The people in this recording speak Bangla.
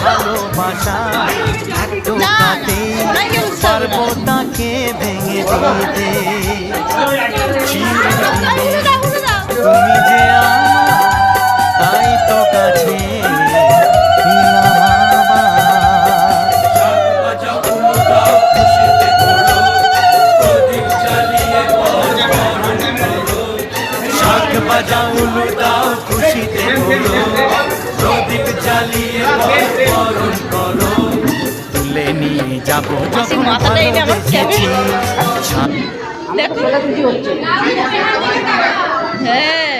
ভালোবাসা পারবো তাকে ভেঙে দিতে। তুমি যে আমার তাই তো কাছে বাজাও লুটাও খুশিতে ভরো, প্রদীপ জ্বালিয়ে বরণ করো। তুলে নিয়ে যাবো যখন ভালোবেসেছি। হ্যাঁ